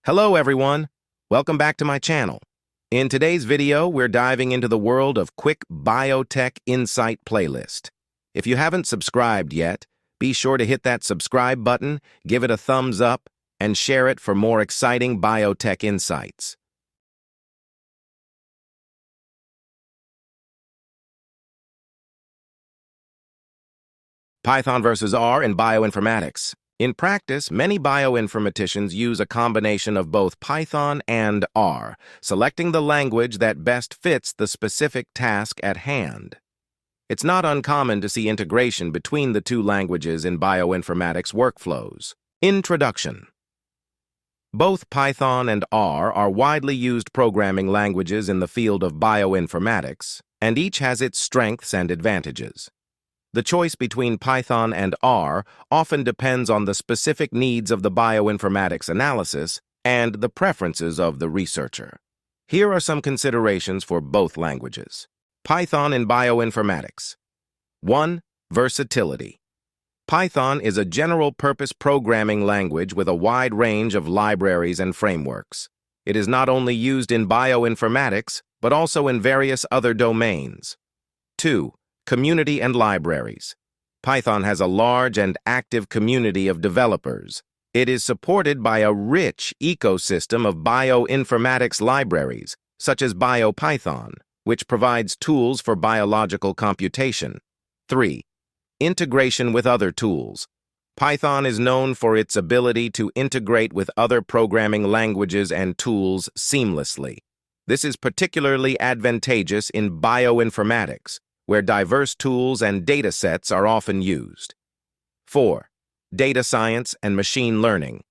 Hello everyone, welcome back to my channel. In today's video, we're diving into the world of quick biotech insight playlist. If you haven't subscribed yet, be sure to hit that subscribe button, give it a thumbs up, and share it for more exciting biotech insights. Python versus R in bioinformatics. In practice, many bioinformaticians use a combination of both Python and R, selecting the language that best fits the specific task at hand. It's not uncommon to see integration between the two languages in bioinformatics workflows. Introduction. Both Python and R are widely used programming languages in the field of bioinformatics, and each has its strengths and advantages. The choice between Python and R often depends on the specific needs of the bioinformatics analysis and the preferences of the researcher. Here are some considerations for both languages. Python in bioinformatics. 1. Versatility. Python is a general-purpose programming language with a wide range of libraries and frameworks. It is not only used in bioinformatics, but also in various other domains. 2. Community and libraries. Python has a large and active community of developers. It is supported by a rich ecosystem of bioinformatics libraries, such as BioPython, which provides tools for biological computation. 3. Integration with other tools. Python is known for its ability to integrate with other programming languages and tools seamlessly. This is particularly advantageous in bioinformatics, where diverse tools and data sets are often used. 4. Data science and machine learning.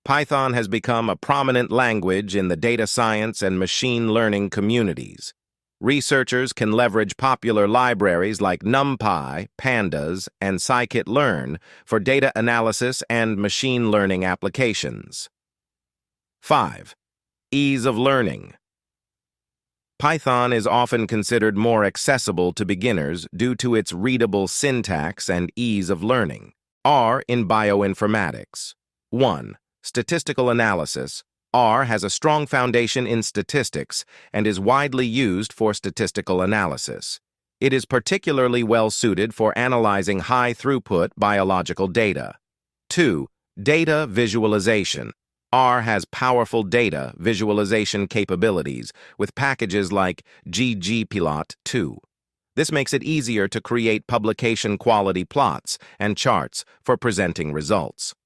Python has become a prominent language in the data science and machine learning communities. Researchers can leverage popular libraries like NumPy, Pandas, and scikit-learn for data analysis and machine learning applications. 5. Ease of learning. Python is often considered more accessible to beginners due to its readable syntax and ease of learning. R in bioinformatics. 1. Statistical analysis. R has a strong foundation in statistics and is widely used for statistical analysis. It is particularly well-suited for analyzing high-throughput biological data. 2. Data visualization. R has powerful data visualization capabilities with packages like ggplot2. This makes it easier to create publication-quality plots and charts for presenting results.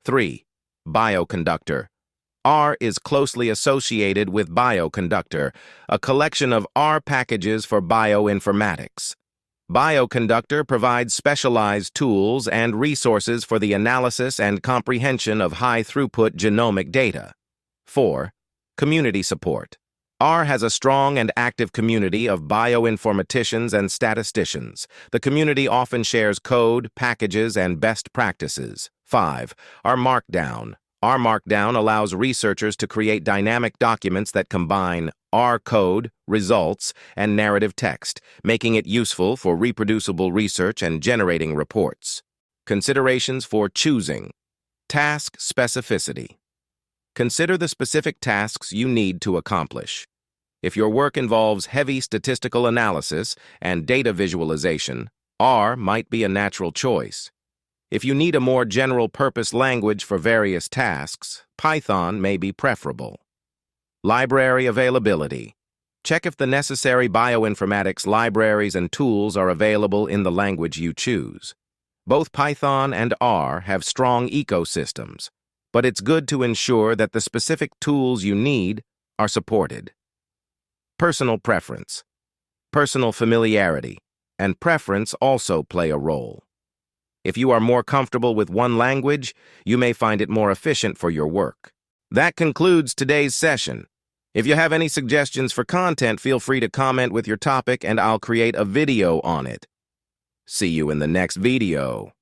3. Bioconductor. R is closely associated with Bioconductor, a collection of R packages for bioinformatics. Bioconductor provides specialized tools and resources for the analysis and comprehension of high-throughput genomic data. 4. Community support. R has a strong and active community of bioinformaticians and statisticians. The community often shares code, packages, and best practices. 5. R Markdown. R Markdown allows researchers to create dynamic documents that combine R code, results, and narrative text, making it useful for reproducible research and generating reports. Considerations for choosing. Task specificity. Consider the specific tasks you need to accomplish. If your work involves heavy statistical analysis and data visualization, R might be a natural choice. If you need a more general-purpose language for various tasks, Python may be preferable. Library availability. Check if the necessary bioinformatics libraries and tools are available in the language you choose. Both Python and R have strong ecosystems, but it's good to ensure that the specific tools you need are supported. Personal preference. Personal familiarity and preference also play a role. If you are more comfortable with one language, you may find it more efficient for your work. That concludes today's session. If you have any suggestions for content, feel free to comment with your topic and I'll create a video on it. See you in the next video.